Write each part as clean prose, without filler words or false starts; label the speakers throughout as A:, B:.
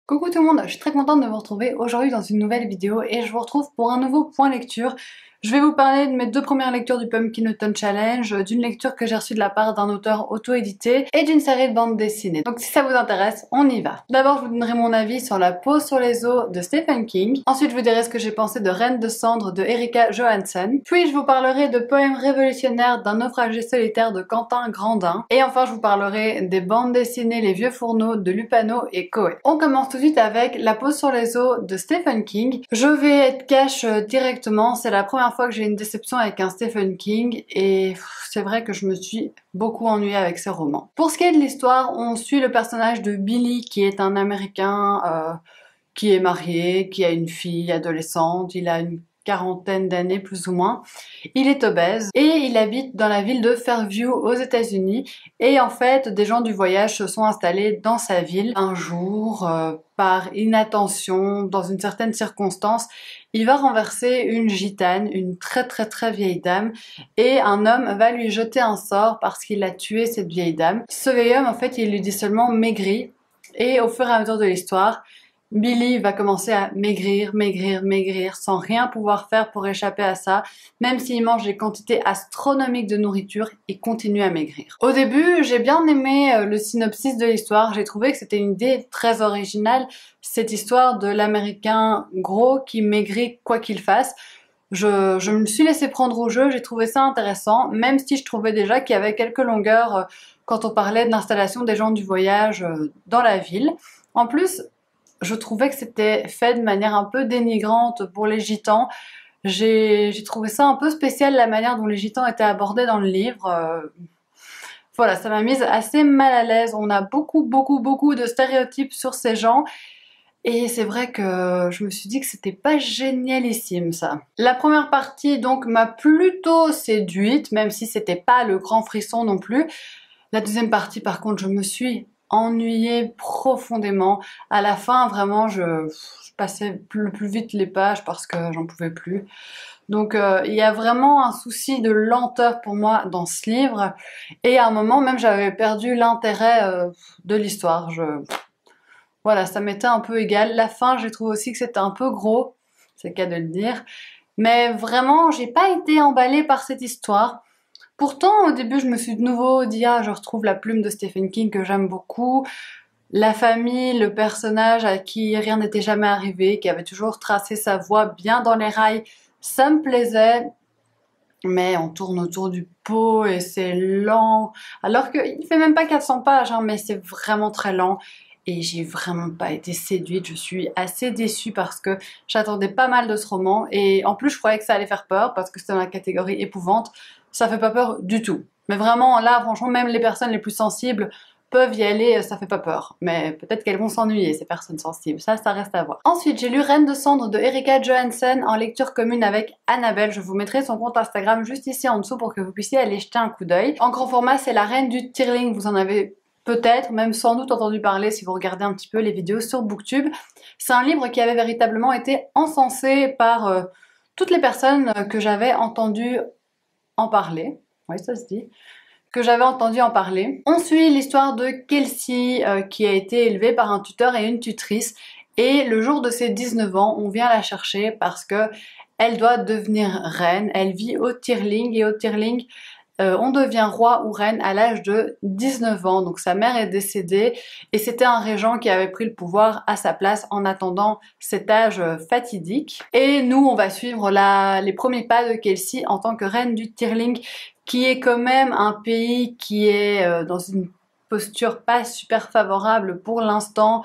A: Coucou tout le monde, je suis très contente de vous retrouver aujourd'hui dans une nouvelle vidéo et je vous retrouve pour un nouveau point lecture. Je vais vous parler de mes deux premières lectures du Pumpkin Autumn Challenge, d'une lecture que j'ai reçue de la part d'un auteur auto-édité et d'une série de bandes dessinées. Donc si ça vous intéresse, on y va. D'abord, je vous donnerai mon avis sur La peau sur les os de Stephen King. Ensuite, je vous dirai ce que j'ai pensé de Reine de cendre de Erika Johansen. Puis, je vous parlerai de Poèmes révolutionnaires d'un naufragé solitaire de Quentin Grandin. Et enfin, je vous parlerai des bandes dessinées Les Vieux Fourneaux de Lupano et Coé. On commence tout de suite avec La peau sur les os de Stephen King. Je vais être cash directement, c'est la première fois que j'ai une déception avec un Stephen King et c'est vrai que je me suis beaucoup ennuyée avec ses romans. Pour ce qui est de l'histoire, on suit le personnage de Billy qui est un Américain qui est marié, qui a une fille adolescente, il a une quarantaine d'années plus ou moins. Il est obèse et il habite dans la ville de Fairview aux États-Unis et en fait des gens du voyage se sont installés dans sa ville. Un jour, par inattention, dans une certaine circonstance, il va renverser une gitane, une très vieille dame, et un homme va lui jeter un sort parce qu'il a tué cette vieille dame. Ce vieil homme, en fait, il lui dit seulement maigri, et au fur et à mesure de l'histoire, Billy va commencer à maigrir sans rien pouvoir faire pour échapper à ça. Même s'il mange des quantités astronomiques de nourriture, il continue à maigrir. Au début, j'ai bien aimé le synopsis de l'histoire. J'ai trouvé que c'était une idée très originale, cette histoire de l'américain gros qui maigrit quoi qu'il fasse. Je me suis laissée prendre au jeu, j'ai trouvé ça intéressant, même si je trouvais déjà qu'il y avait quelques longueurs quand on parlait de l'installation des gens du voyage dans la ville. En plus, je trouvais que c'était fait de manière un peu dénigrante pour les gitans. J'ai trouvé ça un peu spécial la manière dont les gitans étaient abordés dans le livre. Voilà, ça m'a mise assez mal à l'aise. On a beaucoup de stéréotypes sur ces gens. Et c'est vrai que je me suis dit que c'était pas génialissime ça. La première partie donc m'a plutôt séduite, même si c'était pas le grand frisson non plus. La deuxième partie par contre je me suis ennuyée profondément. À la fin vraiment je passais le plus vite les pages parce que j'en pouvais plus. Donc il y a vraiment un souci de lenteur pour moi dans ce livre. Et à un moment même j'avais perdu l'intérêt de l'histoire. Voilà, ça m'était un peu égal. La fin, j'ai trouvé aussi que c'était un peu gros, c'est le cas de le dire. Mais vraiment, j'ai pas été emballée par cette histoire. Pourtant, au début, je me suis de nouveau dit, ah, je retrouve la plume de Stephen King que j'aime beaucoup. La famille, le personnage à qui rien n'était jamais arrivé, qui avait toujours tracé sa voie bien dans les rails, ça me plaisait. Mais on tourne autour du pot et c'est lent. Alors qu'il fait même pas 400 pages, hein, mais c'est vraiment très lent. Et j'ai vraiment pas été séduite, je suis assez déçue parce que j'attendais pas mal de ce roman et en plus je croyais que ça allait faire peur parce que c'était dans la catégorie épouvante. Ça fait pas peur du tout. Mais vraiment là franchement même les personnes les plus sensibles peuvent y aller, ça fait pas peur. Mais peut-être qu'elles vont s'ennuyer ces personnes sensibles, ça reste à voir. Ensuite j'ai lu Reine de cendre de Erika Johansen en lecture commune avec Annabelle. Je vous mettrai son compte Instagram juste ici en dessous pour que vous puissiez aller jeter un coup d'œil. En grand format c'est La Reine du Tirling, vous en avez peut-être, même sans doute entendu parler si vous regardez un petit peu les vidéos sur Booktube. C'est un livre qui avait véritablement été encensé par toutes les personnes que j'avais entendu en parler. Oui, ça se dit. Que j'avais entendu en parler. On suit l'histoire de Kelsey qui a été élevée par un tuteur et une tutrice. Et le jour de ses 19 ans, on vient la chercher parce que elle doit devenir reine. Elle vit au Tirling et au Tirling, on devient roi ou reine à l'âge de 19 ans, donc sa mère est décédée et c'était un régent qui avait pris le pouvoir à sa place en attendant cet âge fatidique. Et nous, on va suivre les premiers pas de Kelsey en tant que reine du Tirling, qui est quand même un pays qui est dans une posture pas super favorable pour l'instant.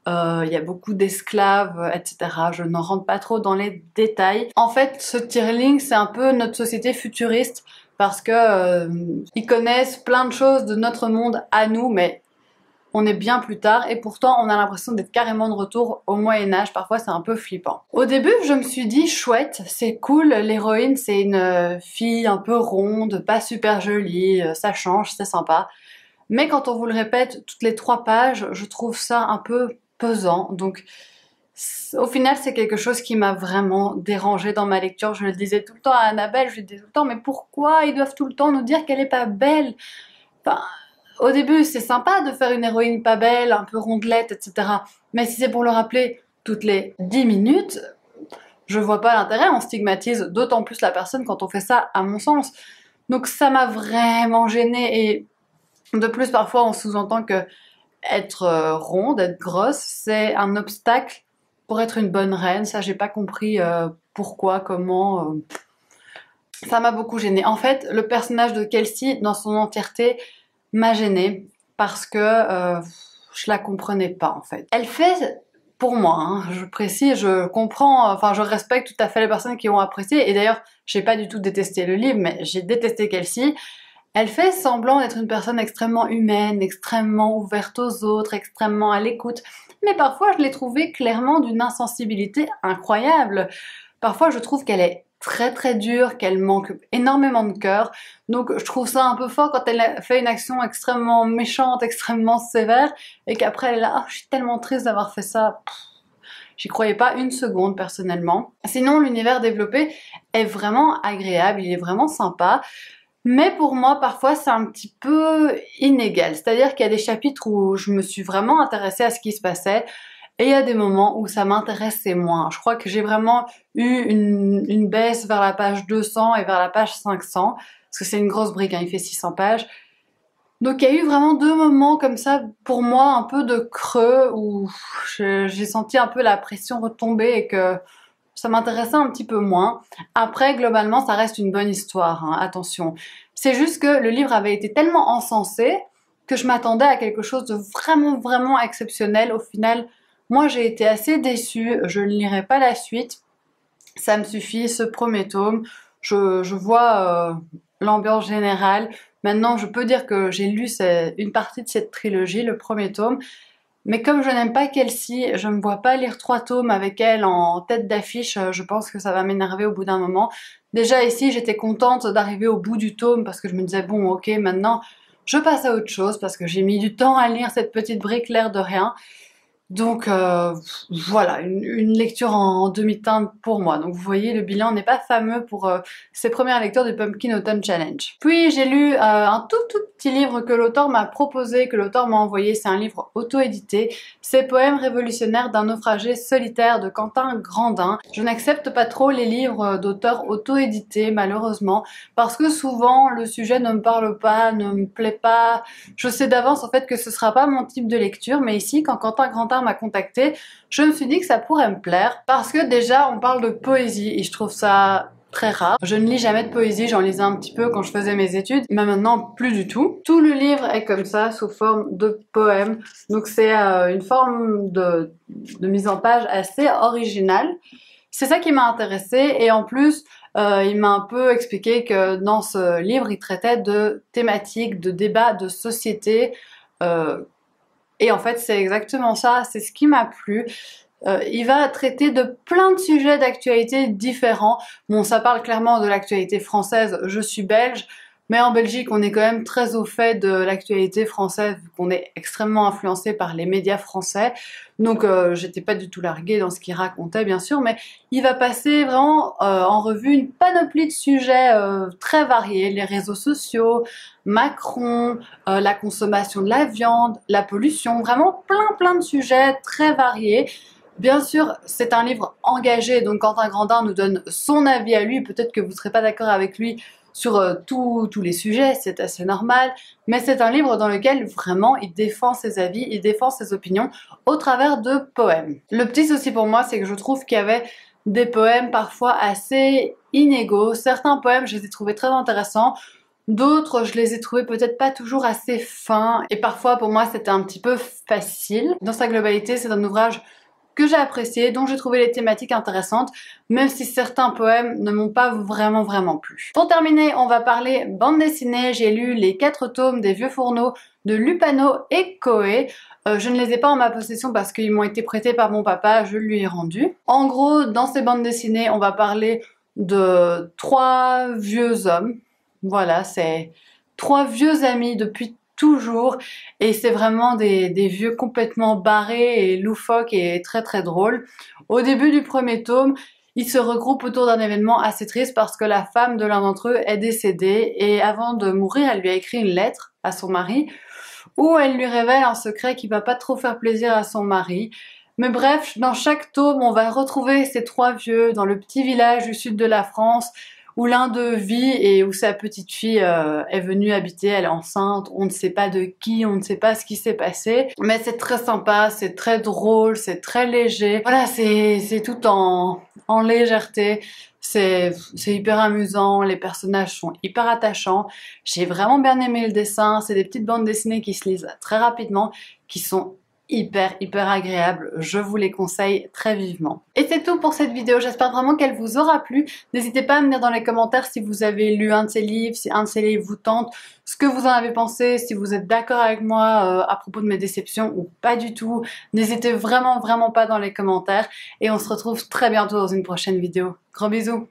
A: Il y a beaucoup d'esclaves, etc. Je n'en rentre pas trop dans les détails. En fait, ce Tirling, c'est un peu notre société futuriste parce que ils connaissent plein de choses de notre monde à nous, mais on est bien plus tard et pourtant on a l'impression d'être carrément de retour au Moyen-Âge. Parfois c'est un peu flippant. Au début je me suis dit chouette, c'est cool, l'héroïne c'est une fille un peu ronde, pas super jolie, ça change, c'est sympa. Mais quand on vous le répète toutes les 3 pages, je trouve ça un peu pesant. Donc au final c'est quelque chose qui m'a vraiment dérangée dans ma lecture. Je le disais tout le temps à Annabelle, je lui disais tout le temps mais pourquoi ils doivent tout le temps nous dire qu'elle est pas belle? Enfin, au début c'est sympa de faire une héroïne pas belle, un peu rondelette, etc. Mais si c'est pour le rappeler toutes les 10 minutes, je vois pas l'intérêt, on stigmatise d'autant plus la personne quand on fait ça, à mon sens. Donc ça m'a vraiment gênée, et de plus parfois on sous-entend que être ronde, être grosse, c'est un obstacle pour être une bonne reine. Ça, j'ai pas compris pourquoi, comment. Ça m'a beaucoup gênée. En fait, le personnage de Kelsey, dans son entièreté, m'a gênée parce que je la comprenais pas, en fait. Elle fait, pour moi, hein, je précise, je comprends, enfin, je respecte tout à fait les personnes qui ont apprécié. Et d'ailleurs, j'ai pas du tout détesté le livre, mais j'ai détesté Kelsey. Elle fait semblant d'être une personne extrêmement humaine, extrêmement ouverte aux autres, extrêmement à l'écoute. Mais parfois, je l'ai trouvée clairement d'une insensibilité incroyable. Parfois, je trouve qu'elle est très très dure, qu'elle manque énormément de cœur. Donc, je trouve ça un peu fort quand elle fait une action extrêmement méchante, extrêmement sévère, et qu'après, elle est là, oh, je suis tellement triste d'avoir fait ça. J'y croyais pas une seconde, personnellement. Sinon, l'univers développé est vraiment agréable, il est vraiment sympa. Mais pour moi, parfois, c'est un petit peu inégal. C'est-à-dire qu'il y a des chapitres où je me suis vraiment intéressée à ce qui se passait, et il y a des moments où ça m'intéressait moins. Je crois que j'ai vraiment eu une baisse vers la page 200 et vers la page 500, parce que c'est une grosse brique, hein, il fait 600 pages. Donc il y a eu vraiment deux moments comme ça, pour moi, un peu de creux, où j'ai senti un peu la pression retomber et que ça m'intéressait un petit peu moins. Après, globalement, ça reste une bonne histoire, hein, attention. C'est juste que le livre avait été tellement encensé que je m'attendais à quelque chose de vraiment, vraiment exceptionnel. Au final, moi, j'ai été assez déçue. Je ne lirai pas la suite. Ça me suffit, ce premier tome. Je vois l'ambiance générale. Maintenant, je peux dire que j'ai lu une partie de cette trilogie, le premier tome. Mais comme je n'aime pas Kelsey, je ne me vois pas lire 3 tomes avec elle en tête d'affiche, je pense que ça va m'énerver au bout d'un moment. Déjà ici, j'étais contente d'arriver au bout du tome parce que je me disais, bon ok, maintenant je passe à autre chose parce que j'ai mis du temps à lire cette petite brique, l'air de rien. Donc voilà, une lecture en demi-teinte pour moi. Donc vous voyez, le bilan n'est pas fameux pour ces premières lectures du Pumpkin Autumn Challenge. Puis j'ai lu un tout petit livre que l'auteur m'a proposé, que l'auteur m'a envoyé. C'est un livre auto-édité. C'est Poèmes révolutionnaires d'un naufragé solitaire de Quentin Grandin. Je n'accepte pas trop les livres d'auteurs auto-édités, malheureusement, parce que souvent le sujet ne me parle pas, ne me plaît pas. Je sais d'avance en fait que ce sera pas mon type de lecture, mais ici, quand Quentin Grandin m'a contacté, je me suis dit que ça pourrait me plaire parce que déjà on parle de poésie et je trouve ça très rare. Je ne lis jamais de poésie, j'en lisais un petit peu quand je faisais mes études, mais maintenant plus du tout. Tout le livre est comme ça, sous forme de poème, donc c'est une forme de mise en page assez originale. C'est ça qui m'a intéressée, et en plus il m'a un peu expliqué que dans ce livre il traitait de thématiques, de débats, de société, et en fait, c'est exactement ça, c'est ce qui m'a plu. Il va traiter de plein de sujets d'actualité différents. Bon, ça parle clairement de l'actualité française, je suis belge, mais en Belgique, on est quand même très au fait de l'actualité française, vu qu'on est extrêmement influencé par les médias français. Donc, j'étais pas du tout larguée dans ce qu'il racontait, bien sûr, mais il va passer vraiment en revue une panoplie de sujets très variés. Les réseaux sociaux, Macron, la consommation de la viande, la pollution, vraiment plein de sujets très variés. Bien sûr, c'est un livre engagé, donc Quentin Grandin nous donne son avis à lui. Peut-être que vous ne serez pas d'accord avec lui sur tous les sujets, c'est assez normal, mais c'est un livre dans lequel vraiment il défend ses avis, il défend ses opinions au travers de poèmes. Le petit souci pour moi, c'est que je trouve qu'il y avait des poèmes parfois assez inégaux. Certains poèmes, je les ai trouvés très intéressants, d'autres, je les ai trouvés peut-être pas toujours assez fins, et parfois pour moi c'était un petit peu facile. Dans sa globalité, c'est un ouvrage que j'ai apprécié, dont j'ai trouvé les thématiques intéressantes, même si certains poèmes ne m'ont pas vraiment plu. Pour terminer, on va parler bande dessinée. J'ai lu les 4 tomes des Vieux Fourneaux de Lupano et Koé. Je ne les ai pas en ma possession parce qu'ils m'ont été prêtés par mon papa, je lui ai rendu. En gros, dans ces bandes dessinées, on va parler de 3 vieux hommes. Voilà, c'est 3 vieux amis depuis toujours, et c'est vraiment des vieux complètement barrés et loufoques et très drôles. Au début du premier tome, ils se regroupent autour d'un événement assez triste parce que la femme de l'un d'entre eux est décédée, et avant de mourir, elle lui a écrit une lettre à son mari où elle lui révèle un secret qui va pas trop faire plaisir à son mari. Mais bref, dans chaque tome, on va retrouver ces trois vieux dans le petit village du sud de la France où l'un d'eux vit et où sa petite fille est venue habiter, elle est enceinte, on ne sait pas de qui, on ne sait pas ce qui s'est passé, mais c'est très sympa, c'est très drôle, c'est très léger, voilà, c'est tout en légèreté, c'est hyper amusant, les personnages sont hyper attachants, j'ai vraiment bien aimé le dessin, c'est des petites bandes dessinées qui se lisent très rapidement, qui sont hyper agréable, je vous les conseille très vivement. Et c'est tout pour cette vidéo, j'espère vraiment qu'elle vous aura plu. N'hésitez pas à me dire dans les commentaires si vous avez lu un de ces livres, si un de ces livres vous tente, ce que vous en avez pensé, si vous êtes d'accord avec moi à propos de mes déceptions ou pas du tout. N'hésitez vraiment pas dans les commentaires et on se retrouve très bientôt dans une prochaine vidéo. Gros bisous!